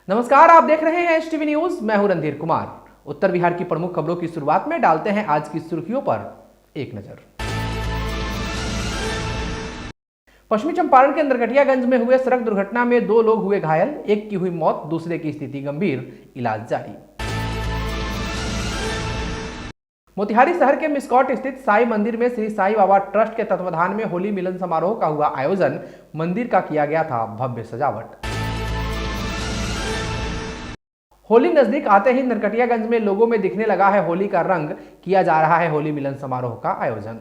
नमस्कार, आप देख रहे हैं एचटीवी न्यूज। मैं हूं रणधीर कुमार। उत्तर बिहार की प्रमुख खबरों की शुरुआत में डालते हैं आज की सुर्खियों पर एक नजर। पश्चिमी चंपारण के नरकटियागंज में हुए सड़क दुर्घटना में 2 लोग हुए घायल, एक की हुई मौत, दूसरे की स्थिति गंभीर, इलाज जारी। मोतिहारी शहर के मिस्कॉट स्थित साई मंदिर में श्री साई बाबा ट्रस्ट के तत्वाधान में होली मिलन समारोह का हुआ आयोजन। मंदिर का किया गया था भव्य सजावट। होली नजदीक आते ही नरकटियागंज में लोगों में दिखने लगा है होली का रंग। किया जा रहा है होली मिलन समारोह का आयोजन।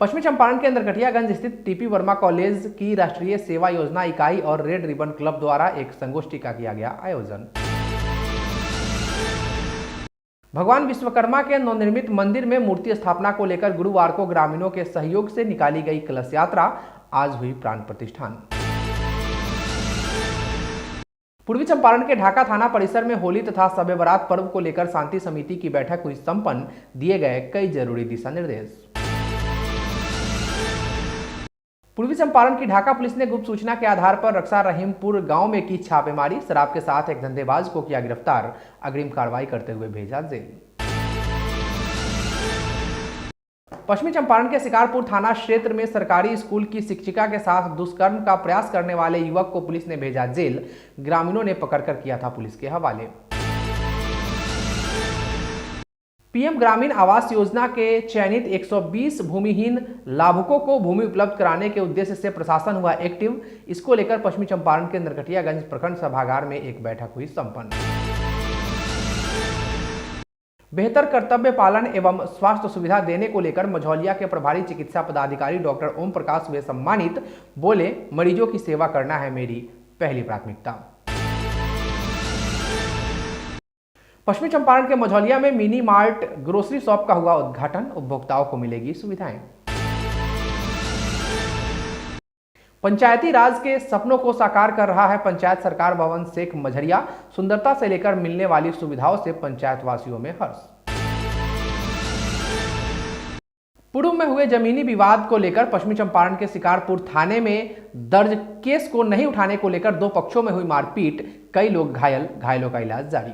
पश्चिमी चंपारण के नरकटियागंज स्थित टीपी वर्मा कॉलेज की राष्ट्रीय सेवा योजना इकाई और रेड रिबन क्लब द्वारा एक संगोष्ठी का किया गया आयोजन। भगवान विश्वकर्मा के नवनिर्मित मंदिर में मूर्ति स्थापना को लेकर गुरुवार को ग्रामीणों के सहयोग से निकाली गई कलश यात्रा। आज हुई प्राण प्रतिष्ठान। पूर्वी चंपारण के ढाका थाना परिसर में होली तथा शब बारात पर्व को लेकर शांति समिति की बैठक हुई संपन्न। दिए गए कई जरूरी दिशा निर्देश। पूर्वी चंपारण की ढाका पुलिस ने गुप्त सूचना के आधार पर रक्षा रहीमपुर गांव में की छापेमारी। शराब के साथ एक धंधेबाज को किया गिरफ्तार, अग्रिम कार्रवाई करते हुए भेजा जेल। पश्चिमी चंपारण के शिकारपुर थाना क्षेत्र में सरकारी स्कूल की शिक्षिका के साथ दुष्कर्म का प्रयास करने वाले युवक को पुलिस ने भेजा जेल। ग्रामीणों ने पकड़कर किया था पुलिस के हवाले। पीएम ग्रामीण आवास योजना के चयनित 120 भूमिहीन लाभुकों को भूमि उपलब्ध कराने के उद्देश्य से प्रशासन हुआ एक्टिव। इसको लेकर पश्चिमी चंपारण के नरकटियागंज प्रखंड सभागार में एक बैठक हुई संपन्न। बेहतर कर्तव्य पालन एवं स्वास्थ्य सुविधा देने को लेकर मझौलिया के प्रभारी चिकित्सा पदाधिकारी डॉक्टर ओम प्रकाश हुए सम्मानित। बोले, मरीजों की सेवा करना है मेरी पहली प्राथमिकता। पश्चिमी चंपारण के मझौलिया में मिनी मार्ट ग्रोसरी शॉप का हुआ उद्घाटन। उपभोक्ताओं को मिलेगी सुविधाएं। पंचायती राज के सपनों को साकार कर रहा है पंचायत सरकार भवन शेख मझरिया। सुंदरता से लेकर मिलने वाली सुविधाओं से पंचायत वासियों में हर्ष। पूर्व में हुए जमीनी विवाद को लेकर पश्चिमी चंपारण के शिकारपुर थाने में दर्ज केस को नहीं उठाने को लेकर 2 पक्षों में हुई मारपीट, कई लोग घायल, घायलों का इलाज जारी।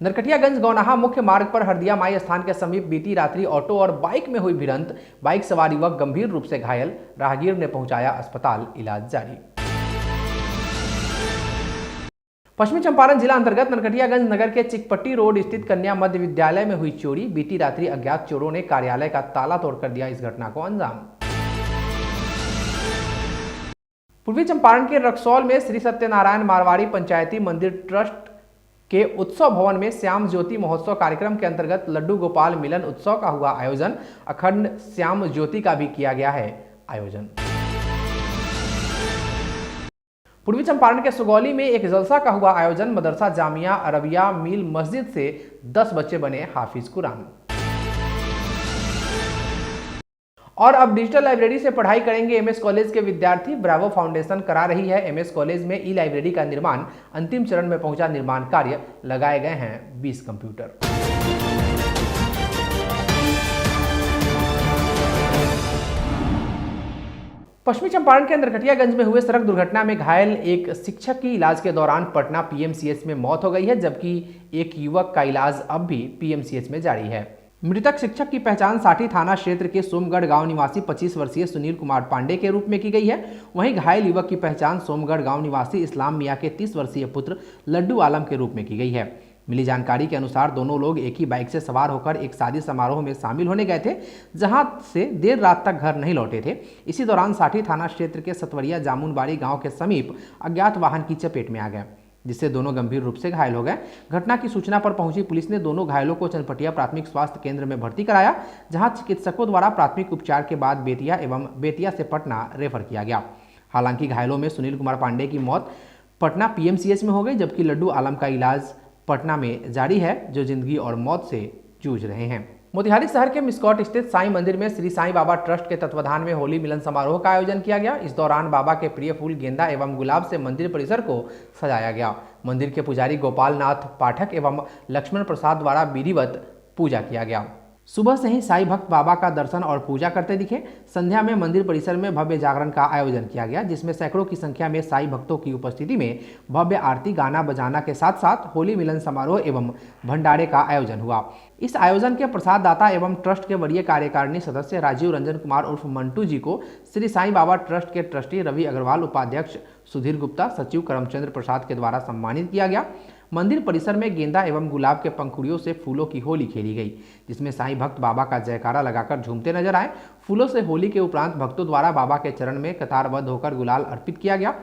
नरकटियागंज गौनाहा मुख्य मार्ग पर हरदिया माई स्थान के समीप बीती रात्रि ऑटो और बाइक में हुई भिड़ंत। बाइक सवार युवक गंभीर रूप से घायल, राहगीर ने पहुंचाया अस्पताल, इलाज जारी। पश्चिमी चंपारण जिला अंतर्गत नरकटियागंज नगर के चिकपट्टी रोड स्थित कन्या मध्य विद्यालय में हुई चोरी। बीती रात्रि अज्ञात चोरों ने कार्यालय का ताला तोड़कर दिया इस घटना को अंजाम। पूर्वी चंपारण के रक्सौल में श्री सत्यनारायण मारवाड़ी पंचायती मंदिर ट्रस्ट के उत्सव भवन में श्याम ज्योति महोत्सव कार्यक्रम के अंतर्गत लड्डू गोपाल मिलन उत्सव का हुआ आयोजन। अखंड श्याम ज्योति का भी किया गया है आयोजन। पूर्वी चंपारण के सुगौली में एक जलसा का हुआ आयोजन। मदरसा जामिया अरबिया मिल मस्जिद से 10 बच्चे बने हाफिज कुरान। और अब डिजिटल लाइब्रेरी से पढ़ाई करेंगे एमएस कॉलेज के विद्यार्थी। ब्रावो फाउंडेशन करा रही है एमएस कॉलेज में ई लाइब्रेरी का निर्माण। अंतिम चरण में पहुंचा निर्माण कार्य। लगाए गए हैं 20 कंप्यूटर। पश्चिमी चंपारण के नरकटियागंज में हुए सड़क दुर्घटना में घायल एक शिक्षक की इलाज के दौरान पटना पीएमसीएच में मौत हो गई है, जबकि एक युवक का इलाज अब भी पीएमसीएच में जारी है। मृतक शिक्षक की पहचान साठी थाना क्षेत्र के सोमगढ़ गांव निवासी 25 वर्षीय सुनील कुमार पांडे के रूप में की गई है। वहीं घायल युवक की पहचान सोमगढ़ गांव निवासी इस्लाम मियां के 30 वर्षीय पुत्र लड्डू आलम के रूप में की गई है। मिली जानकारी के अनुसार दोनों लोग एक ही बाइक से सवार होकर एक शादी समारोह में शामिल होने गए थे, जहां से देर रात तक घर नहीं लौटे थे। इसी दौरान साठी थाना क्षेत्र के सतवरिया जामुनबाड़ी गाँव के समीप अज्ञात वाहन की चपेट में आ गए, जिससे दोनों गंभीर रूप से घायल हो गए। घटना की सूचना पर पहुंची पुलिस ने दोनों घायलों को चनपटिया प्राथमिक स्वास्थ्य केंद्र में भर्ती कराया, जहां चिकित्सकों द्वारा प्राथमिक उपचार के बाद बेतिया एवं बेतिया से पटना रेफर किया गया। हालांकि घायलों में सुनील कुमार पांडे की मौत पटना पीएमसीएच में हो गई, जबकि लड्डू आलम का इलाज पटना में जारी है, जो जिंदगी और मौत से जूझ रहे हैं। मोतिहारी शहर के मिस्कॉट स्थित साई मंदिर में श्री साई बाबा ट्रस्ट के तत्वाधान में होली मिलन समारोह का आयोजन किया गया। इस दौरान बाबा के प्रिय फूल गेंदा एवं गुलाब से मंदिर परिसर को सजाया गया। मंदिर के पुजारी गोपाल नाथ पाठक एवं लक्ष्मण प्रसाद द्वारा विधिवत पूजा किया गया। सुबह से ही साईं भक्त बाबा का दर्शन और पूजा करते दिखे। संध्या में मंदिर परिसर में भव्य जागरण का आयोजन किया गया, जिसमें सैकड़ों की संख्या में साईं भक्तों की उपस्थिति में भव्य आरती, गाना बजाना के साथ साथ होली मिलन समारोह एवं भंडारे का आयोजन हुआ। इस आयोजन के प्रसाद दाता एवं ट्रस्ट के वरीय कार्यकारिणी सदस्य राजीव रंजन कुमार उर्फ मंटू जी को श्री साईं बाबा ट्रस्ट के ट्रस्टी रवि अग्रवाल, उपाध्यक्ष सुधीर गुप्ता, सचिव करमचंद्र प्रसाद के द्वारा सम्मानित किया गया। मंदिर परिसर में गेंदा एवं गुलाब के पंखुड़ियों से फूलों की होली खेली गई, जिसमें साईं भक्त बाबा का जयकारा लगाकर झूमते नजर आए। फूलों से होली के उपरांत भक्तों द्वारा बाबा के चरण में कतारबद्ध होकर गुलाल अर्पित किया गया।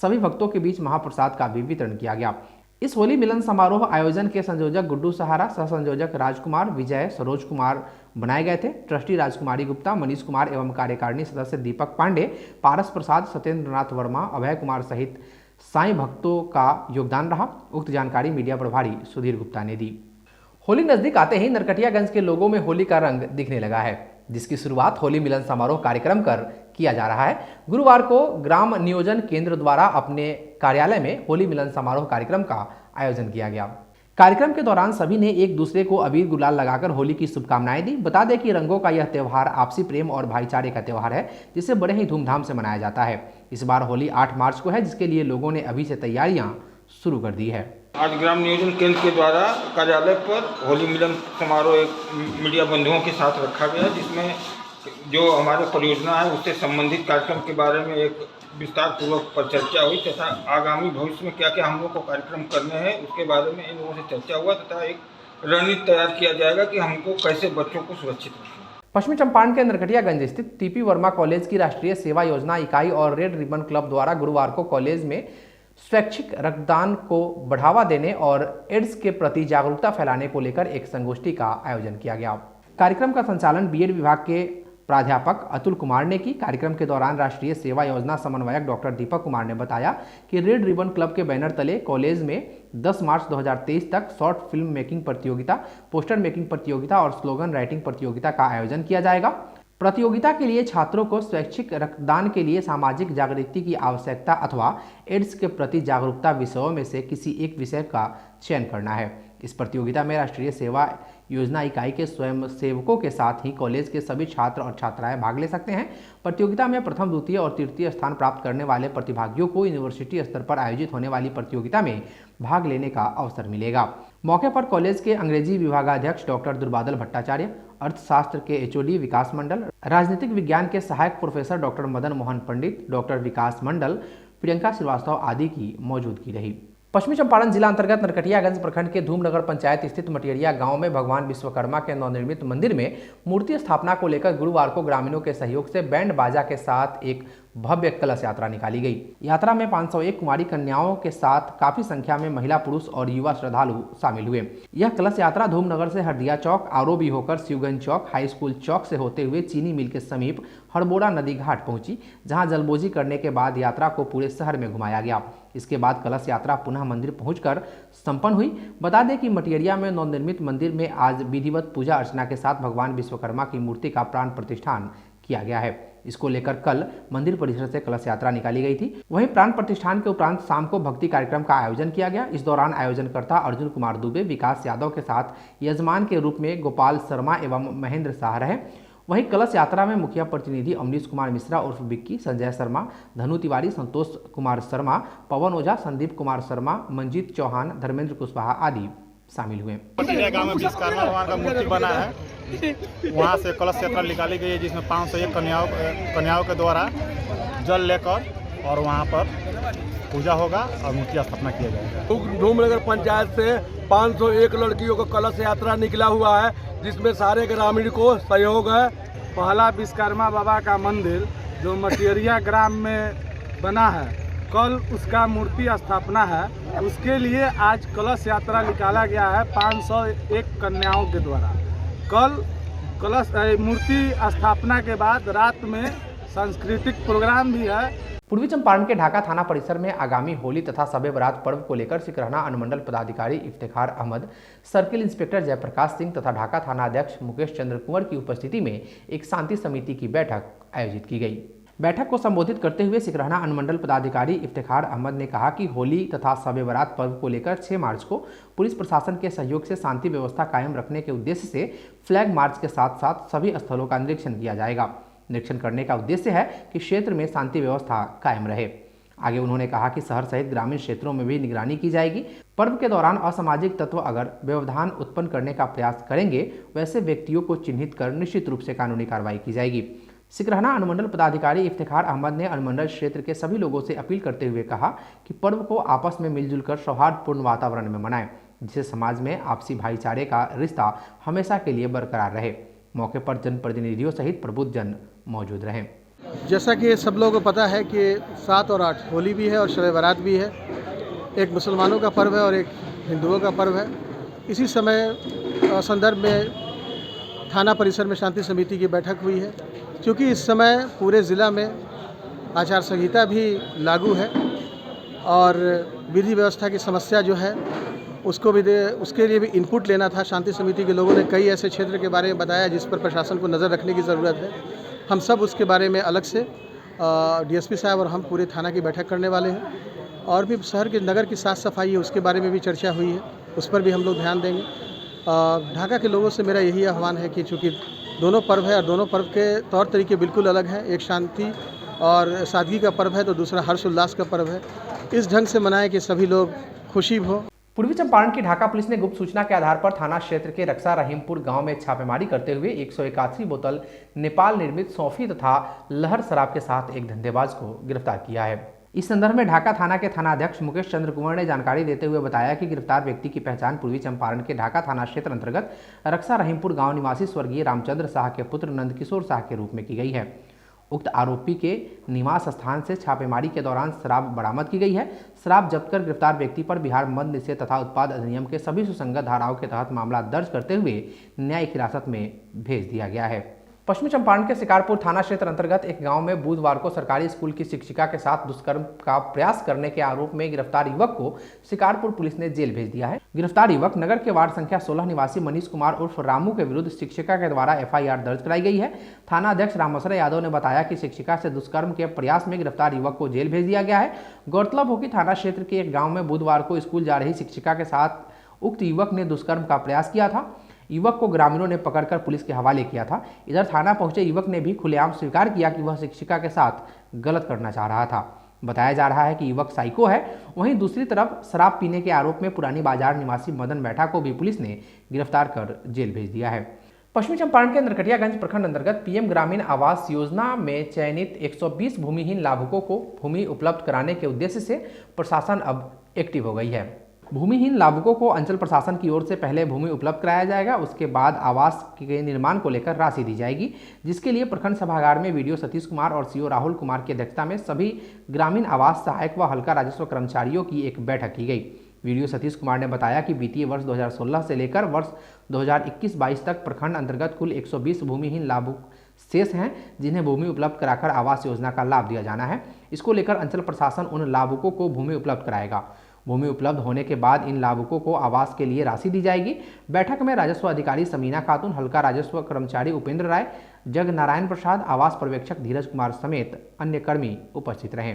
सभी भक्तों के बीच महाप्रसाद का भी वितरण किया गया। इस होली मिलन समारोह आयोजन के संयोजक गुड्डू सहारा, सह संयोजक राजकुमार, विजय, सरोज कुमार बनाए गए थे। ट्रस्टी राजकुमारी गुप्ता, मनीष कुमार एवं कार्यकारिणी सदस्य दीपक पांडे, पारस प्रसाद, सत्येंद्र नाथ वर्मा, अभय कुमार सहित साईं भक्तों का योगदान रहा। उक्त जानकारी मीडिया प्रभारी सुधीर गुप्ता ने दी। होली नजदीक आते ही नरकटियागंज के लोगों में होली का रंग दिखने लगा है, जिसकी शुरुआत होली मिलन समारोह कार्यक्रम कर किया जा रहा है। गुरुवार को ग्राम नियोजन केंद्र द्वारा अपने कार्यालय में होली मिलन समारोह कार्यक्रम का आयोजन किया गया। कार्यक्रम के दौरान सभी ने एक दूसरे को अबीर गुलाल लगाकर होली की शुभकामनाएं दी। बता दें कि रंगों का यह त्यौहार आपसी प्रेम और भाईचारे का त्यौहार है, जिसे बड़े ही धूमधाम से मनाया जाता है। इस बार होली 8 मार्च को है, जिसके लिए लोगों ने अभी से तैयारियां शुरू कर दी है। आज ग्राम नियोजन केंद्र के द्वारा कार्यालय पर होली मिलन समारोह एक मीडिया बंधुओं के साथ रखा गया, जिसमें जो हमारे परियोजना है उससे संबंधित कार्यक्रम के बारे में एक विस्तार पूर्वक पर चर्चा हुई तथा आगामी भविष्य में क्या क्या हम लोग को कार्यक्रम करने हैं उसके बारे में इन लोगों से चर्चा हुआ तथा एक रणनीति तैयार किया जाएगा कि हमको कैसे बच्चों को सुरक्षित रखें। पश्चिमी चंपारण के नरकटियागंज स्थित टीपी वर्मा कॉलेज की राष्ट्रीय सेवा योजना इकाई और रेड रिबन क्लब द्वारा गुरुवार को कॉलेज में स्वैच्छिक रक्तदान को बढ़ावा देने और एड्स के प्रति जागरूकता फैलाने को लेकर एक संगोष्ठी का आयोजन किया गया। कार्यक्रम का संचालन बीएड विभाग के प्राध्यापक अतुल कुमार ने की। कार्यक्रम के दौरान राष्ट्रीय सेवा योजना समन्वयक डॉक्टर दीपक कुमार ने बताया कि रेड रिबन क्लब के बैनर तले कॉलेज में 10 मार्च 2023 तक शॉर्ट फिल्म मेकिंग प्रतियोगिता, पोस्टर मेकिंग प्रतियोगिता और स्लोगन राइटिंग प्रतियोगिता का आयोजन किया जाएगा। प्रतियोगिता के लिए छात्रों को स्वैच्छिक रक्तदान के लिए सामाजिक जागृति की आवश्यकता अथवा एड्स के प्रति जागरूकता विषयों में से किसी एक विषय का चयन करना है। इस प्रतियोगिता में राष्ट्रीय सेवा योजना इकाई के स्वयं सेवकों के साथ ही कॉलेज के सभी छात्र और छात्राएं भाग ले सकते हैं। प्रतियोगिता में प्रथम, द्वितीय और तृतीय स्थान प्राप्त करने वाले प्रतिभागियों को यूनिवर्सिटी स्तर पर आयोजित होने वाली प्रतियोगिता में भाग लेने का अवसर मिलेगा। मौके पर कॉलेज के अंग्रेजी विभागाध्यक्ष डॉक्टर दुर्बादल भट्टाचार्य, अर्थशास्त्र के एचओडी विकास मंडल, राजनीतिक विज्ञान के सहायक प्रोफेसर डॉक्टर मदन मोहन पंडित, डॉक्टर विकास मंडल, प्रियंका श्रीवास्तव आदि की मौजूदगी रही। पश्चिमी चंपारण जिला अंतर्गत नरकटियागंज प्रखंड के धूमनगर पंचायत स्थित मटियरिया गांव में भगवान विश्वकर्मा के नवनिर्मित मंदिर में मूर्ति स्थापना को लेकर गुरुवार को ग्रामीणों के सहयोग से बैंड बाजा के साथ एक भव्य कलश यात्रा निकाली गई। यात्रा में 501 कुमारी कन्याओं के साथ काफी संख्या में महिला, पुरुष और युवा श्रद्धालु शामिल हुए। यह कलश यात्रा धूमनगर से हरदिया चौक, आरोबी होकर शिवगंज चौक, हाई स्कूल चौक से होते हुए चीनी मिल के समीप हड़बोड़ा नदी घाट पहुंची, जहां जलबोजी करने के बाद यात्रा को पूरे शहर में घुमाया गया। इसके बाद कलश यात्रा पुनः मंदिर पहुंचकर संपन्न हुई। बता दें कि मटियरिया में नवनिर्मित मंदिर में आज विधिवत पूजा अर्चना के साथ भगवान विश्वकर्मा की मूर्ति का प्राण प्रतिष्ठान किया गया है। इसको लेकर कल मंदिर परिसर से कलश यात्रा निकाली गई थी। वहीं प्राण प्रतिष्ठान के उपरांत शाम को भक्ति कार्यक्रम का आयोजन किया गया। इस दौरान आयोजनकर्ता अर्जुन कुमार दुबे, विकास यादव के साथ यजमान के रूप में गोपाल शर्मा एवं महेंद्र शाह रहे। वहीं कलश यात्रा में मुखिया प्रतिनिधि अमरीश कुमार मिश्रा उर्फ बिक्की, संजय शर्मा, धनु तिवारी, संतोष कुमार शर्मा, पवन ओझा, संदीप कुमार शर्मा, मंजीत चौहान, धर्मेंद्र कुशवाहा आदि शामिल हुए। गांव में विश्वकर्मा भगवान का मूर्ति बना है, वहां से कलश यात्रा निकाली गई है, जिसमें 501 कन्याओं के द्वारा जल लेकर और वहां पर पूजा होगा और मूर्ति स्थापना किया जाएगा। धूमनगर पंचायत से 501 लड़कियों को कलश यात्रा निकला हुआ है, जिसमें सारे ग्रामीण को सहयोग है। पहला विश्वकर्मा बाबा का मंदिर जो मटियरिया ग्राम में बना है, कल उसका मूर्ति स्थापना है। उसके लिए आज कलश यात्रा निकाला गया है 501 कन्याओं के द्वारा। कल कलश मूर्ति स्थापना के बाद रात में सांस्कृतिक प्रोग्राम भी है। पूर्वी चंपारण के ढाका थाना परिसर में आगामी होली तथा शब बारात पर्व को लेकर सिकरहना अनुमंडल पदाधिकारी इफ्तिखार अहमद, सर्किल इंस्पेक्टर जयप्रकाश सिंह तथा ढाका थाना अध्यक्ष मुकेश चंद्र कुंवर की उपस्थिति में एक शांति समिति की बैठक आयोजित की गई। बैठक को संबोधित करते हुए सिकरहना अनुमंडल पदाधिकारी इफ्तिखार अहमद ने कहा कि होली तथा शब बारात पर्व को लेकर 6 मार्च को पुलिस प्रशासन के सहयोग से शांति व्यवस्था कायम रखने के उद्देश्य से फ्लैग मार्च के साथ साथ सभी स्थलों का निरीक्षण किया जाएगा। निरीक्षण करने का उद्देश्य है कि क्षेत्र में शांति व्यवस्था कायम रहे। आगे उन्होंने कहा कि शहर सहित ग्रामीण क्षेत्रों में भी निगरानी की जाएगी। पर्व के दौरान असामाजिक तत्व अगर व्यवधान उत्पन्न करने का प्रयास करेंगे वैसे व्यक्तियों को चिन्हित कर निश्चित रूप से कानूनी कार्रवाई की जाएगी। सिकरहना अनुमंडल पदाधिकारी इफ्तिखार अहमद ने अनुमंडल क्षेत्र के सभी लोगों से अपील करते हुए कहा कि पर्व को आपस में मिलजुल कर सौहार्दपूर्ण वातावरण में मनाएं, जिससे समाज में आपसी भाईचारे का रिश्ता हमेशा के लिए बरकरार रहे। मौके पर जनप्रतिनिधियों सहित प्रबुद्ध जन मौजूद रहे। जैसा कि सब लोगों को पता है कि 7 और 8 होली भी है और शब बारात भी है। एक मुसलमानों का पर्व है और एक हिंदुओं का पर्व है। इसी समय संदर्भ में थाना परिसर में शांति समिति की बैठक हुई है। क्योंकि इस समय पूरे ज़िला में आचार संहिता भी लागू है और विधि व्यवस्था की समस्या जो है उसके लिए भी इनपुट लेना था। शांति समिति के लोगों ने कई ऐसे क्षेत्र के बारे में बताया जिस पर प्रशासन को नज़र रखने की ज़रूरत है। हम सब उसके बारे में अलग से डीएसपी साहब और हम पूरे थाना की बैठक करने वाले हैं। और भी शहर के नगर की साफ़ सफाई है उसके बारे में भी चर्चा हुई है, उस पर भी हम लोग ध्यान देंगे। ढाका के लोगों से मेरा यही आह्वान है कि चूँकि दोनों पर्व है और दोनों पर्व के तौर तरीके बिल्कुल अलग हैं। एक शांति और सादगी का पर्व है तो दूसरा हर्ष उल्लास का पर्व है। इस ढंग से मनाएं कि सभी लोग खुशी हो। पूर्वी चंपारण की ढाका पुलिस ने गुप्त सूचना के आधार पर थाना क्षेत्र के रक्षा रहीमपुर गांव में छापेमारी करते हुए 181 बोतल नेपाल निर्मित सौफी तथा लहर शराब के साथ एक धंधेबाज को गिरफ्तार किया है। इस संदर्भ में ढाका थाना के थानाध्यक्ष मुकेश चंद्र कुंवर ने जानकारी देते हुए बताया कि गिरफ्तार व्यक्ति की पहचान पूर्वी चंपारण के ढाका थाना क्षेत्र अंतर्गत रक्षा रहीमपुर गांव निवासी स्वर्गीय रामचंद्र शाह के पुत्र नंदकिशोर शाह के रूप में की गई है। उक्त आरोपी के निवास स्थान से छापेमारी के दौरान शराब बरामद की गई है। शराब जब्त कर गिरफ्तार व्यक्ति पर बिहार मद्य निषेध तथा उत्पाद अधिनियम के सभी सुसंगत धाराओं के तहत मामला दर्ज करते हुए न्यायिक हिरासत में भेज दिया गया है। पश्चिमी चंपारण के शिकारपुर थाना क्षेत्र अंतर्गत एक गांव में बुधवार को सरकारी स्कूल की शिक्षिका के साथ दुष्कर्म का प्रयास करने के आरोप में गिरफ्तार युवक को शिकारपुर पुलिस ने जेल भेज दिया है। गिरफ्तार युवक नगर के वार्ड संख्या 16 निवासी मनीष कुमार उर्फ रामू के विरुद्ध शिक्षिका के द्वारा FIR दर्ज कराई गई है। थाना अध्यक्ष रामसरा यादव ने बताया कि शिक्षिका से दुष्कर्म के प्रयास में गिरफ्तार युवक को जेल भेज दिया गया है। गौरतलब हो कि थाना क्षेत्र के एक गाँव में बुधवार को स्कूल जा रही शिक्षिका के साथ उक्त युवक ने दुष्कर्म का प्रयास किया था। युवक को ग्रामीणों ने पकड़कर पुलिस के हवाले किया था। इधर थाना पहुंचे युवक ने भी खुलेआम स्वीकार किया कि वह शिक्षिका के साथ गलत करना चाह रहा था। बताया जा रहा है कि युवक साइको है। वहीं दूसरी तरफ शराब पीने के आरोप में पुरानी बाजार निवासी मदन मैठा को भी पुलिस ने गिरफ्तार कर जेल भेज दिया है। पश्चिमी चंपारण के नरकटियागंज प्रखंड अंतर्गत PM ग्रामीण आवास योजना में चयनित 120 भूमिहीन लाभुकों को भूमि उपलब्ध कराने के उद्देश्य से प्रशासन अब एक्टिव हो गई है। भूमिहीन लाभुकों को अंचल प्रशासन की ओर से पहले भूमि उपलब्ध कराया जाएगा। उसके बाद आवास के निर्माण को लेकर राशि दी जाएगी, जिसके लिए प्रखंड सभागार में VDO सतीश कुमार और CO राहुल कुमार की अध्यक्षता में सभी ग्रामीण आवास सहायक व हल्का राजस्व कर्मचारियों की एक बैठक की गई। VDO सतीश कुमार ने बताया कि वित्तीय वर्ष 2016 से लेकर वर्ष 2021-22 तक प्रखंड अंतर्गत कुल 120 भूमिहीन लाभुक शेष हैं, जिन्हें भूमि उपलब्ध कराकर आवास योजना का लाभ दिया जाना है। इसको लेकर अंचल प्रशासन उन लाभुकों को भूमि उपलब्ध कराएगा। भूमि उपलब्ध होने के बाद इन लाभुकों को आवास के लिए राशि दी जाएगी। बैठक में राजस्व अधिकारी समीना खातून, हल्का राजस्व कर्मचारी उपेंद्र राय, जग नारायण प्रसाद, आवास पर्यवेक्षक धीरज कुमार समेत अन्य कर्मी उपस्थित रहे।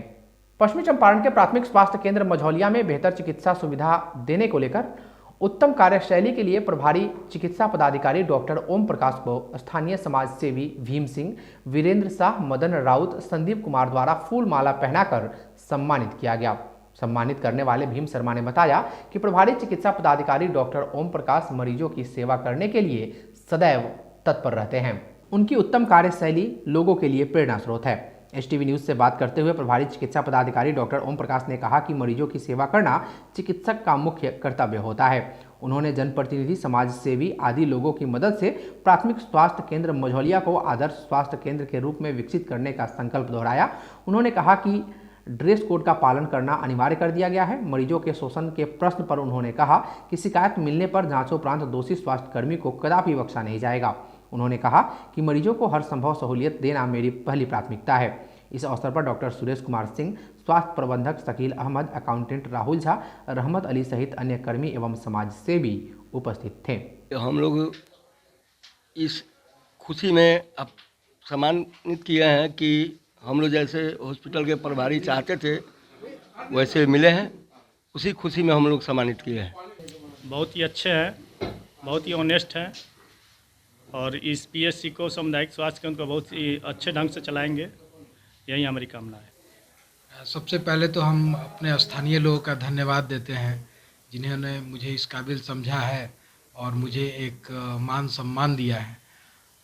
पश्चिमी चंपारण के प्राथमिक स्वास्थ्य केंद्र मझौलिया में बेहतर चिकित्सा सुविधा देने को लेकर उत्तम कार्यशैली के लिए प्रभारी चिकित्सा पदाधिकारी डॉक्टर ओम प्रकाश को स्थानीय समाज सेवी भीम सिंह, वीरेंद्र शाह, मदन राउत, संदीप कुमार द्वारा फूल माला पहनाकर सम्मानित किया गया। सम्मानित करने वाले भीम शर्मा ने बताया कि प्रभारी चिकित्सा पदाधिकारी डॉक्टर ओम प्रकाश मरीजों की सेवा करने के लिए सदैव तत्पर रहते हैं। उनकी उत्तम कार्यशैली लोगों के लिए प्रेरणा स्रोत है। STV न्यूज़ से बात करते हुए प्रभारी चिकित्सा पदाधिकारी डॉक्टर ओम प्रकाश ने कहा कि मरीजों की सेवा करना चिकित्सक का मुख्य कर्तव्य होता है। उन्होंने जनप्रतिनिधि, समाज सेवी आदि लोगों की मदद से प्राथमिक स्वास्थ्य केंद्र मझौलिया को आदर्श स्वास्थ्य केंद्र के रूप में विकसित करने का संकल्प दोहराया। उन्होंने कहा कि ड्रेस कोड का पालन करना अनिवार्य कर दिया गया है। मरीजों के शोषण के प्रश्न पर उन्होंने कहा कि शिकायत मिलने पर जांचोपरांत दोषी स्वास्थ्यकर्मी को कदापि बख्शा नहीं जाएगा। उन्होंने कहा कि मरीजों को हर संभव सहूलियत देना मेरी पहली प्राथमिकता है। इस अवसर पर डॉक्टर सुरेश कुमार सिंह, स्वास्थ्य प्रबंधक शकील अहमद, अकाउंटेंट राहुल झा, रहमत अली सहित अन्य कर्मी एवं समाज सेवी उपस्थित थे। हम लोग इस खुशी में अब सम्मानित किए हैं कि हम लोग जैसे हॉस्पिटल के प्रभारी चाहते थे वैसे मिले हैं, उसी खुशी में हम लोग सम्मानित किए हैं। बहुत ही अच्छे हैं, बहुत ही ऑनेस्ट हैं और इस पीएचसी को सामुदायिक स्वास्थ्य केंद्र को बहुत ही अच्छे ढंग से चलाएंगे, यही हमारी कामना है। सबसे पहले तो हम अपने स्थानीय लोगों का धन्यवाद देते हैं जिन्होंने मुझे इस काबिल समझा है और मुझे एक मान सम्मान दिया है।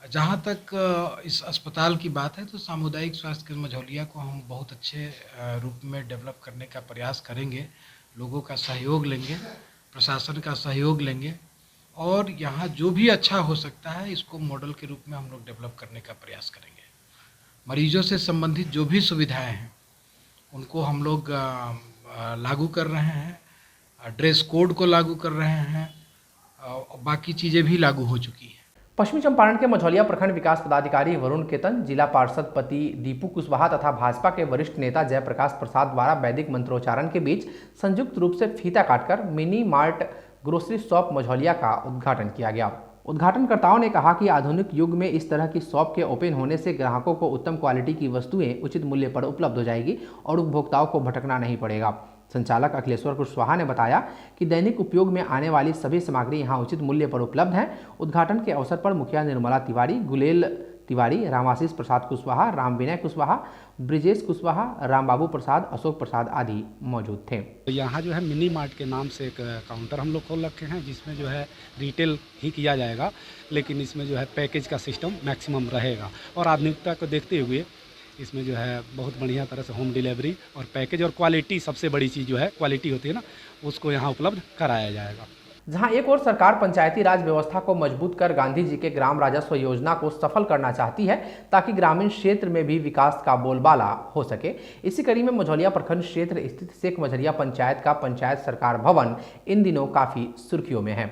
जहाँ तक इस अस्पताल की बात है तो सामुदायिक स्वास्थ्य केंद्र मझौलिया को हम बहुत अच्छे रूप में डेवलप करने का प्रयास करेंगे, लोगों का सहयोग लेंगे, प्रशासन का सहयोग लेंगे और यहाँ जो भी अच्छा हो सकता है इसको मॉडल के रूप में हम लोग डेवलप करने का प्रयास करेंगे। मरीजों से संबंधित जो भी सुविधाएं हैं उनको हम लोग लागू कर रहे हैं, ड्रेस कोड को लागू कर रहे हैं और बाकी चीज़ें भी लागू हो चुकी हैं। पश्चिमी चंपारण के मझौलिया प्रखंड विकास पदाधिकारी वरुण केतन, जिला पार्षद पति दीपू कुशवाहा तथा भाजपा के वरिष्ठ नेता जयप्रकाश प्रसाद द्वारा वैदिक मंत्रोच्चारण के बीच संयुक्त रूप से फीता काटकर mini mart grocery shop Majhaulia का उद्घाटन किया गया। उद्घाटनकर्ताओं ने कहा कि आधुनिक युग में इस तरह की शॉप के ओपन होने से ग्राहकों को उत्तम क्वालिटी की वस्तुएं उचित मूल्य पर उपलब्ध हो जाएगी और उपभोक्ताओं को भटकना नहीं पड़ेगा। संचालक अखिलेश्वर कुशवाहा ने बताया कि दैनिक उपयोग में आने वाली सभी सामग्री यहां उचित मूल्य पर उपलब्ध है। उद्घाटन के अवसर पर मुखिया निर्मला तिवारी, गुलेल तिवारी, रामाशीष प्रसाद कुशवाहा, राम विनय कुशवाहा, ब्रिजेश कुशवाहा, रामबाबू प्रसाद, अशोक प्रसाद आदि मौजूद थे। तो यहाँ जो है मिनी मार्ट के नाम से एक काउंटर हम लोग खोल रखे हैं जिसमें जो है रिटेल ही किया जाएगा, लेकिन इसमें जो है पैकेज का सिस्टम मैक्सिमम रहेगा और आधुनिकता को देखते हुए इसमें जो है बहुत बढ़िया तरह से होम डिलीवरी और पैकेज और क्वालिटी, सबसे बड़ी चीज़ जो है क्वालिटी होती है ना, उसको यहाँ उपलब्ध कराया जाएगा। जहां एक और सरकार पंचायती राज व्यवस्था को मजबूत कर गांधी जी के ग्राम राजस्व योजना को सफल करना चाहती है ताकि ग्रामीण क्षेत्र में भी विकास का बोलबाला हो सके। इसी कड़ी में मझौलिया प्रखंड क्षेत्र स्थित शेख मझरिया पंचायत का पंचायत सरकार भवन इन दिनों काफी सुर्खियों में है।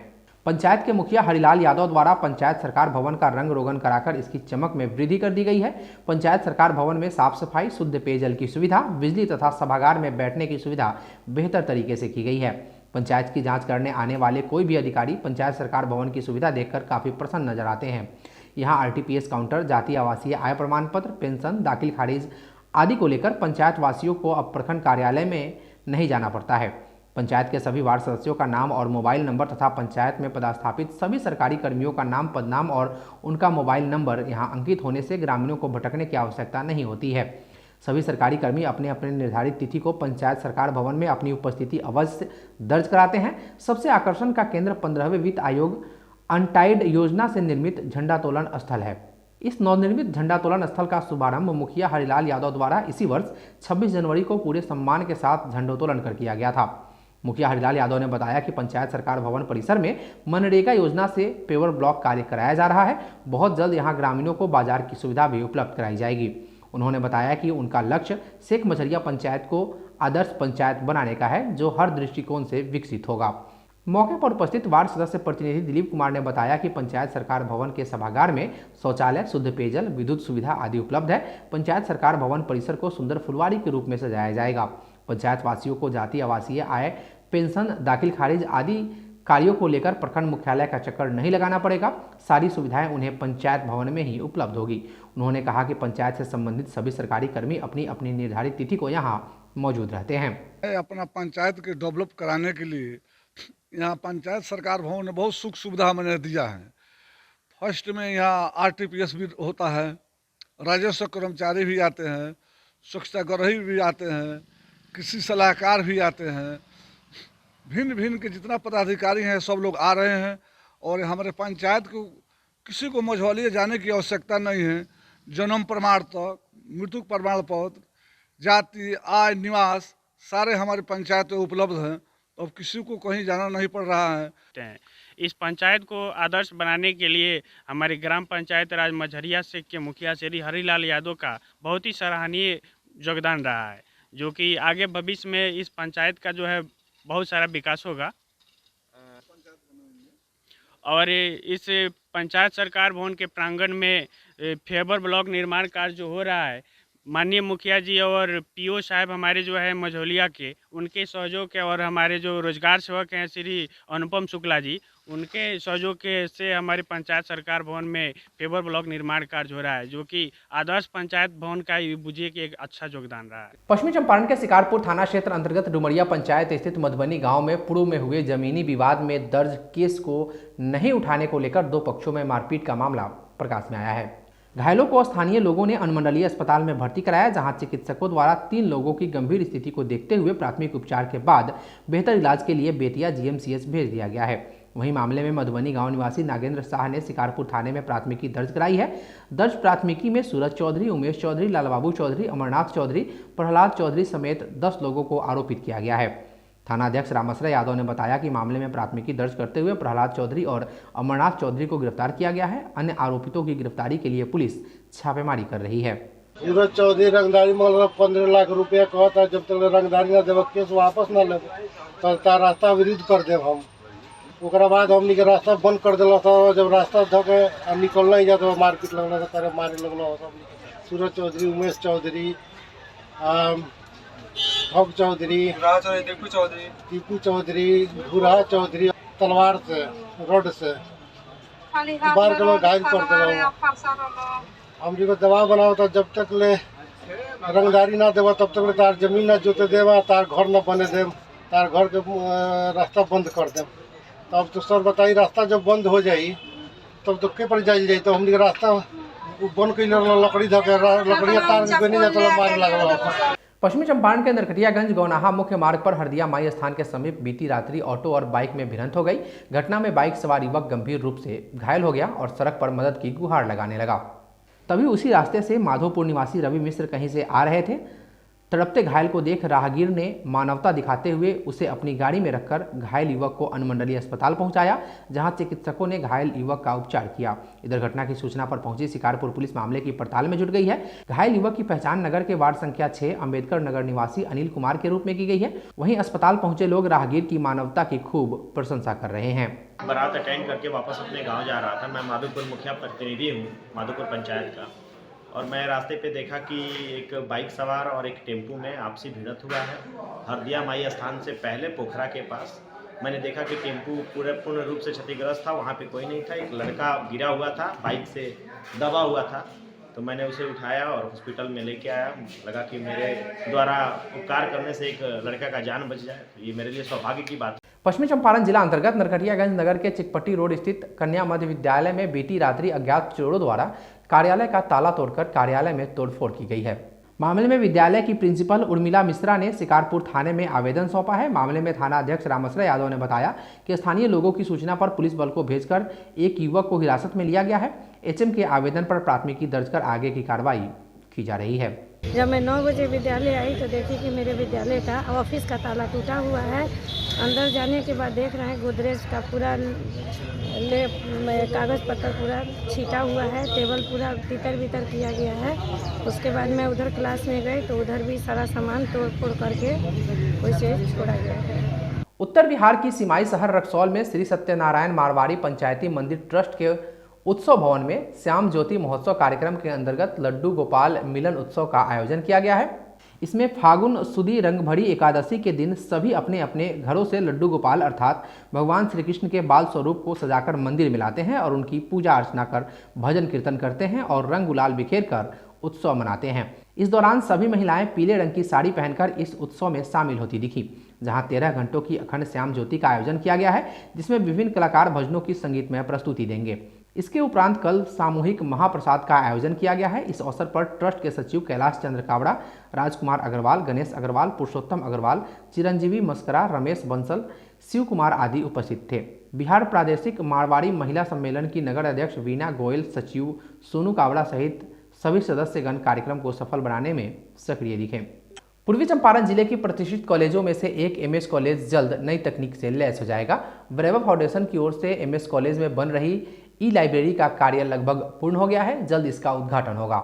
पंचायत के मुखिया हरिलाल यादव द्वारा पंचायत सरकार भवन का रंग रोगन कराकर इसकी चमक में वृद्धि कर दी गई है। पंचायत सरकार भवन में साफ सफाई, शुद्ध पेयजल की सुविधा, बिजली तथा सभागार में बैठने की सुविधा बेहतर तरीके से की गई है। पंचायत की जांच करने आने वाले कोई भी अधिकारी पंचायत सरकार भवन की सुविधा देखकर काफ़ी प्रसन्न नजर आते हैं। यहाँ आरटीपीएस काउंटर, जातीय आवासीय आय प्रमाण पत्र, पेंशन, दाखिल खारिज आदि को लेकर पंचायत वासियों को अब प्रखंड कार्यालय में नहीं जाना पड़ता है। पंचायत के सभी वार्ड सदस्यों का नाम और मोबाइल नंबर तथा पंचायत में पदस्थापित सभी सरकारी कर्मियों का नाम, पदनाम और उनका मोबाइल नंबर यहाँ अंकित होने से ग्रामीणों को भटकने की आवश्यकता नहीं होती है। सभी सरकारी कर्मी अपने अपने निर्धारित तिथि को पंचायत सरकार भवन में अपनी उपस्थिति अवश्य दर्ज कराते हैं। सबसे आकर्षण का केंद्र 15वें वित्त आयोग अनटाइड योजना से निर्मित झंडोत्तोलन स्थल है। इस नवनिर्मित झंडोत्तोलन स्थल का शुभारंभ मुखिया हरिलाल यादव द्वारा इसी वर्ष 26 जनवरी को पूरे सम्मान के साथ झंडोत्तोलन कर किया गया था। मुखिया हरिलाल यादव ने बताया कि पंचायत सरकार भवन परिसर में मनरेगा योजना से पेवर ब्लॉक कार्य कराया जा रहा है। बहुत जल्द यहाँ ग्रामीणों को बाजार की सुविधा भी उपलब्ध कराई जाएगी। उन्होंने बताया कि उनका लक्ष्य शेख मझरिया पंचायत को आदर्श पंचायत बनाने का है जो हर दृष्टिकोण से विकसित होगा। मौके पर उपस्थित वार्ड सदस्य प्रतिनिधि दिलीप कुमार ने बताया कि पंचायत सरकार भवन के सभागार में शौचालय, शुद्ध पेयजल, विद्युत सुविधा आदि उपलब्ध है। पंचायत सरकार भवन परिसर को सुंदर फुलवारी के रूप में सजाया जाएगा। पंचायत वासियों को जातीय आवासीय आय, पेंशन, दाखिल खारिज आदि कार्यों को लेकर प्रखंड मुख्यालय का चक्कर नहीं लगाना पड़ेगा। सारी सुविधाएं उन्हें पंचायत भवन में ही उपलब्ध होगी। उन्होंने कहा कि पंचायत से संबंधित सभी सरकारी कर्मी अपनी अपनी निर्धारित तिथि को यहाँ मौजूद रहते हैं। अपना पंचायत के डेवलप कराने के लिए यहाँ पंचायत सरकार भवन ने बहुत सुख सुविधा मैंने दिया है। फर्स्ट में यहाँ आरटीपीएस भी होता है, राजस्व कर्मचारी भी आते हैं, स्वच्छताग्रही भी आते हैं, कृषि सलाहकार भी आते हैं, भिन्न भिन्न के जितना पदाधिकारी हैं सब लोग आ रहे हैं। और हमारे पंचायत को किसी को मझौलिया जाने की आवश्यकता नहीं है। जन्म प्रमाण तक, मृत्यु प्रमाण पत्र, जाति, आय, निवास सारे हमारे पंचायत में उपलब्ध हैं। अब किसी को कहीं जाना नहीं पड़ रहा है। इस पंचायत को आदर्श बनाने के लिए हमारे ग्राम पंचायत राज मझरिया से के मुखिया श्री हरिलाल यादव का बहुत ही सराहनीय योगदान रहा है, जो कि आगे भविष्य में इस पंचायत का जो है बहुत सारा विकास होगा। और इस पंचायत सरकार भवन के प्रांगण में फेबर ब्लॉक निर्माण कार्य जो हो रहा है, माननीय मुखिया जी और पीओ साहब हमारे जो है मझौलिया के, उनके सहयोग के और हमारे जो रोजगार सेवक हैं श्री अनुपम शुक्ला जी, उनके सहयोग से हमारी पंचायत सरकार भवन में पेवर ब्लॉक निर्माण कार्य हो रहा है, जो कि आदर्श पंचायत भवन का बुझिए कि एक अच्छा योगदान रहा है। पश्चिमी चंपारण के शिकारपुर थाना क्षेत्र अंतर्गत डुमरिया पंचायत स्थित मधुबनी गांव में पूर्व में हुए जमीनी विवाद में दर्ज केस को नहीं उठाने को लेकर दो पक्षों में मारपीट का मामला प्रकाश में आया है। घायलों को स्थानीय लोगों ने अनुमंडलीय अस्पताल में भर्ती कराया, जहां चिकित्सकों द्वारा 3 लोगों की गंभीर स्थिति को देखते हुए प्राथमिक उपचार के बाद बेहतर इलाज के लिए बेतिया जीएमसीएच भेज दिया गया है। वहीं मामले में मधुबनी गांव निवासी नागेंद्र शाह ने शिकारपुर थाने में प्राथमिकी दर्ज कराई है। दर्ज प्राथमिकी में सूरज चौधरी, उमेश चौधरी, लालबाबू चौधरी, अमरनाथ चौधरी, प्रहलाद चौधरी समेत 10 लोगों को आरोपित किया गया है। थानाध्यक्ष रामसरा यादव ने बताया कि मामले में प्राथमिकी दर्ज करते हुए प्रहलाद चौधरी और अमरनाथ चौधरी को गिरफ्तार किया गया है। अन्य आरोपितों की गिरफ्तारी के लिए पुलिस छापेमारी कर रही है। सूरज चौधरी रंगदारी मांग 15 लाख रुपया कहता, जब तक रंगदारी न देव केस वापस न ले तो रास्ता विरुद्ध कर देव हम। ओकरा बाद हमनी के रास्ता बंद कर दिला था। जब रास्ता धो के निकलना ही जाता मारपीट लगना था, तारे मारे लगना हो। सूरज चौधरी, उमेश चौधरी, भग चौधरी, टीपू चौधरी, भूरा चौधरी तलवार से रोड से बार के लोग घायल कर दिला। हम जी को दबाव बनाओ तो जब तक ले रंगदारी ना देवा तब तक ले तार जमीन ना जोते देवा, तार घर न बने दे, तार घर के रास्ता बंद कर दे। तब तो सर बताई रास्ता जब बंद हो जाई तब तो के पर जाइल जाई। तो हमनी के रास्ता बंद कर लकड़ी धके लकड़िया तार के नहीं जाता मार लगल। पश्चिमी चंपारण के नरकटियागंज गौनाहा मुख्य मार्ग पर हरदिया माई स्थान के समीप बीती रात्रि ऑटो और बाइक में भिड़ंत हो गई। घटना में बाइक सवार युवक गंभीर रूप से घायल हो गया और सड़क पर मदद की गुहार लगाने लगा। तभी उसी रास्ते से माधोपुर निवासी रवि मिश्र कहीं से आ रहे थे। तड़पते घायल को देख राहगीर ने मानवता दिखाते हुए उसे अपनी गाड़ी में रखकर घायल युवक को अनुमंडलीय अस्पताल पहुंचाया, जहां चिकित्सकों ने घायल युवक का उपचार किया। इधर घटना की सूचना पर पहुंची शिकारपुर पुलिस मामले की पड़ताल में जुट गई है। घायल युवक की पहचान नगर के वार्ड संख्या 6 अम्बेडकर नगर निवासी अनिल कुमार के रूप में की गई है। वहीं अस्पताल पहुंचे लोग राहगीर की मानवता की खूब प्रशंसा कर रहे हैं। बारात अटेंड करके वापस अपने गाँव जा रहा था। मैं माधोपुर मुखिया प्रतिनिधि हूँ माधोपुर पंचायत का, और मैं रास्ते पे देखा कि एक बाइक सवार और एक टेम्पू में आपसी भिड़ंत हुआ है। हरदिया माई स्थान से पहले पोखरा के पास मैंने देखा कि टेम्पू पूर्ण रूप से क्षतिग्रस्त था, वहाँ पे कोई नहीं था। एक लड़का गिरा हुआ था, बाइक से दबा हुआ था, तो मैंने उसे उठाया और हॉस्पिटल में लेके आया। लगा कि मेरे द्वारा उपकार करने से एक लड़का का जान बच जाए, तो ये मेरे लिए सौभाग्य की बात है। पश्चिमी चंपारण जिला अंतर्गत नरकटियागंज नगर के चिकपट्टी रोड स्थित कन्या मध्य विद्यालय में बीती रात्रि अज्ञात चोरों द्वारा कार्यालय का ताला तोड़कर कार्यालय में तोड़फोड़ की गई है। मामले में विद्यालय की प्रिंसिपल उर्मिला मिश्रा ने शिकारपुर थाने में आवेदन सौंपा है। मामले में थाना अध्यक्ष रामसरा यादव ने बताया कि स्थानीय लोगों की सूचना पर पुलिस बल को भेजकर एक युवक को हिरासत में लिया गया है। एचएम के आवेदन पर प्राथमिकी दर्ज कर आगे की कार्रवाई की जा रही है। जब मैं 9 बजे विद्यालय आई तो देखी कि मेरे विद्यालय का ऑफिस का ताला टूटा हुआ है। अंदर जाने के बाद देख रहे हैं गोदरेज का पूरा कागज़ पत्तर पूरा छीटा हुआ है, टेबल पूरा तितर बितर किया गया है। उसके बाद मैं उधर क्लास में गई तो उधर भी सारा सामान तोड़ फोड़ करके वैसे छोड़ा गया है। उत्तर बिहार की सीमाई शहर रक्सौल में श्री सत्यनारायण मारवाड़ी पंचायती मंदिर ट्रस्ट के उत्सव भवन में श्याम ज्योति महोत्सव कार्यक्रम के अंतर्गत लड्डू गोपाल मिलन उत्सव का आयोजन किया गया है। इसमें फागुन सुदी रंगभरी एकादशी के दिन सभी अपने अपने घरों से लड्डू गोपाल अर्थात भगवान श्री कृष्ण के बाल स्वरूप को सजाकर मंदिर में लाते हैं और उनकी पूजा अर्चना कर भजन कीर्तन करते हैं और रंग गुलाल बिखेर कर उत्सव मनाते हैं। इस दौरान सभी महिलाएं पीले रंग की साड़ी पहनकर इस उत्सव में शामिल होती दिखी, जहां 13 घंटों की अखंड श्याम ज्योति का आयोजन किया गया है, जिसमें विभिन्न कलाकार भजनों की संगीतमय प्रस्तुति देंगे। इसके उपरांत कल सामूहिक महाप्रसाद का आयोजन किया गया है। इस अवसर पर ट्रस्ट के सचिव कैलाश चंद्र कावड़ा, राजकुमार अग्रवाल, गणेश अग्रवाल, पुरुषोत्तम अग्रवाल, चिरंजीवी मस्करा, रमेश बंसल, शिव कुमार आदि उपस्थित थे। बिहार प्रादेशिक मारवाड़ी महिला सम्मेलन की नगर अध्यक्ष वीना गोयल, सचिव सोनू कावड़ा सहित सभी सदस्यगण कार्यक्रम को सफल बनाने में सक्रिय दिखे। पूर्वी चंपारण जिले की प्रतिष्ठित कॉलेजों में से एक एमएस कॉलेज जल्द नई तकनीक से लैस हो जाएगा। वैभव फाउंडेशन की ओर से एमएस कॉलेज में बन रही ई लाइब्रेरी का कार्य लगभग पूर्ण हो गया है। जल्द इसका उद्घाटन होगा।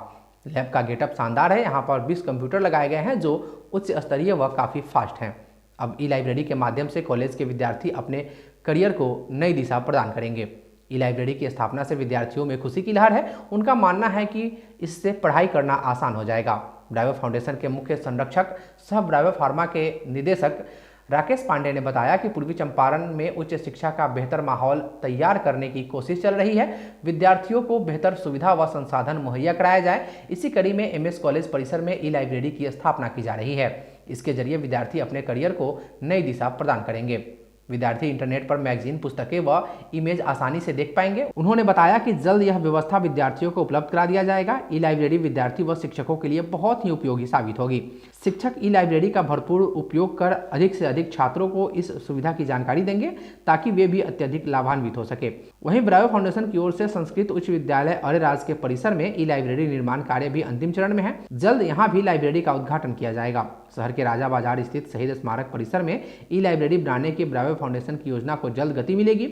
लैब का गेटअप शानदार है। यहाँ पर 20 कंप्यूटर लगाए गए हैं जो उच्च स्तरीय व काफ़ी फास्ट हैं। अब ई लाइब्रेरी के माध्यम से कॉलेज के विद्यार्थी अपने करियर को नई दिशा प्रदान करेंगे। ई लाइब्रेरी की स्थापना से विद्यार्थियों में खुशी की लहर है। उनका मानना है कि इससे पढ़ाई करना आसान हो जाएगा। ब्रावो फाउंडेशन के मुख्य संरक्षक सह ब्रावो फार्मा के निदेशक राकेश पांडे ने बताया कि पूर्वी चंपारण में उच्च शिक्षा का बेहतर माहौल तैयार करने की कोशिश चल रही है। विद्यार्थियों को बेहतर सुविधा व संसाधन मुहैया कराया जाए। इसी कड़ी में एमएस कॉलेज परिसर में ई लाइब्रेरी की स्थापना की जा रही है। इसके जरिए विद्यार्थी अपने करियर को नई दिशा प्रदान करेंगे। विद्यार्थी इंटरनेट पर मैगजीन, पुस्तकें व इमेज आसानी से देख पाएंगे। उन्होंने बताया कि जल्द यह व्यवस्था विद्यार्थियों को उपलब्ध करा दिया जाएगा। ई लाइब्रेरी विद्यार्थी व शिक्षकों के लिए बहुत ही उपयोगी साबित होगी। शिक्षक ई लाइब्रेरी का भरपूर उपयोग कर अधिक से अधिक छात्रों को इस सुविधा की जानकारी देंगे ताकि वे भी अत्यधिक लाभान्वित हो सके। वहीं ब्रावो फाउंडेशन की ओर से संस्कृत उच्च विद्यालय अरेराज के परिसर में ई लाइब्रेरी निर्माण कार्य भी अंतिम चरण में है। जल्द यहाँ भी लाइब्रेरी का उद्घाटन किया जाएगा। शहर के राजा बाजार स्थित शहीद स्मारक परिसर में ई लाइब्रेरी बनाने की ब्रावो फाउंडेशन की योजना को जल्द गति मिलेगी।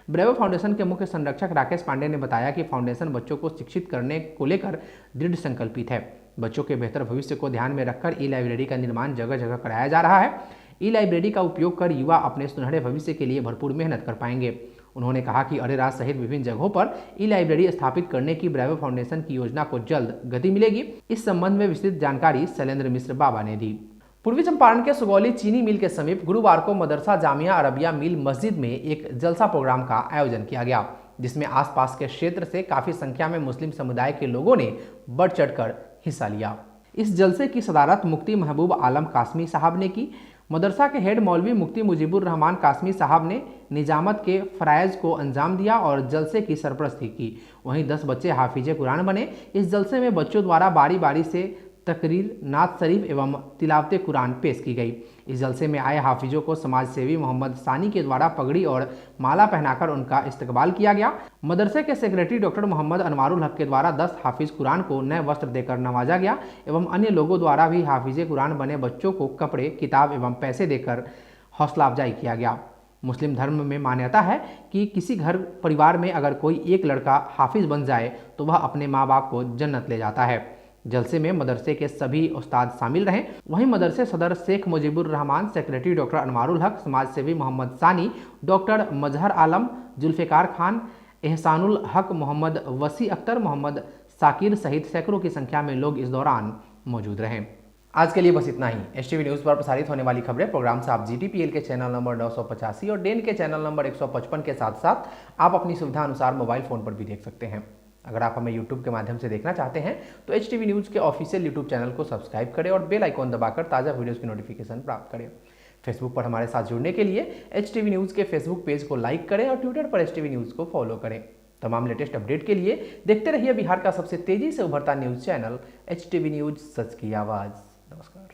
ब्रावो फाउंडेशन के मुख्य संरक्षक राकेश पांडे ने बताया कि फाउंडेशन बच्चों को शिक्षित करने को लेकर दृढ़ संकल्पित है। बच्चों के बेहतर भविष्य को ध्यान में रखकर ई लाइब्रेरी का निर्माण जगह जगह कराया जा रहा है। ई लाइब्रेरी का उपयोग कर युवा अपने सुनहरे भविष्य के लिए भरपूर मेहनत कर पाएंगे। उन्होंने कहा कि अरेराज सहित विभिन्न जगहों पर ई लाइब्रेरी स्थापित करने की ब्रावो फाउंडेशन की योजना को जल्द गति मिलेगी। इस संबंध में विस्तृत जानकारी शैलेंद्र मिश्र बाबा ने दी। पूर्वी चंपारण के सुगौली चीनी मिल के समीप गुरुवार को मदरसा जामिया अरबिया मिल मस्जिद में एक जलसा प्रोग्राम का आयोजन किया गया, जिसमें आसपास के क्षेत्र से काफी संख्या में मुस्लिम समुदाय के लोगों ने बढ़ चढ़कर हिस्सा लिया। इस जलसे की सदारत मुफ्ती महबूब आलम कासमी साहब ने की। मदरसा के हेड मौलवी मुफ्ती मुजीबुर रहमान कासमी साहब ने निजामत के फ़राइज़ को अंजाम दिया और जलसे की सरपरस्ती की। वहीं 10 बच्चे हाफिज कुरान बने। इस जलसे में बच्चों द्वारा बारी बारी से तकरीर, नात शरीफ एवं तिलावत कुरान पेश की गई। इस जलसे में आए हाफिजों को समाज सेवी मोहम्मद सानी के द्वारा पगड़ी और माला पहनाकर उनका इस्तकबाल किया गया। मदरसे के सेक्रेटरी डॉक्टर मोहम्मद अनवारुल हक के द्वारा 10 हाफिज कुरान को नए वस्त्र देकर नवाजा गया एवं अन्य लोगों द्वारा भी हाफिज कुरान बने बच्चों को कपड़े, किताब एवं पैसे देकर हौसला अफजाई किया गया। मुस्लिम धर्म में मान्यता है कि किसी घर परिवार में अगर कोई एक लड़का हाफिज बन जाए तो वह अपने माँ बाप को जन्नत ले जाता है। जलसे में मदरसे के सभी उस्ताद शामिल रहे। वहीं मदरसे सदर शेख मुजीबुर रहमान, सेक्रेटरी डॉक्टर अनवारुल हक, समाज सेवी मोहम्मद सानी, डॉक्टर मजहर आलम, जुल्फ़िकार खान, एहसानुल हक, मोहम्मद वसी अख्तर, मोहम्मद साकिर सहित सैकड़ों की संख्या में लोग इस दौरान मौजूद रहे। आज के लिए बस इतना ही। एचटीवी न्यूज़ पर प्रसारित होने वाली खबरें प्रोग्राम से आप GTPL के चैनल नंबर 985 और डेन के चैनल नंबर 155 के साथ साथ आप अपनी सुविधा अनुसार मोबाइल फ़ोन पर भी देख सकते हैं। अगर आप हमें YouTube के माध्यम से देखना चाहते हैं तो HTV न्यूज़ के ऑफिशियल YouTube चैनल को सब्सक्राइब करें और बेल आइकॉन दबाकर ताज़ा वीडियोस की नोटिफिकेशन प्राप्त करें। फेसबुक पर हमारे साथ जुड़ने के लिए HTV न्यूज़ के फेसबुक पेज को लाइक करें और ट्विटर पर HTV न्यूज़ को फॉलो करें। तमाम लेटेस्ट अपडेट के लिए देखते रहिए बिहार का सबसे तेजी से उभरता न्यूज़ चैनल HTV न्यूज़, सच की आवाज़। नमस्कार।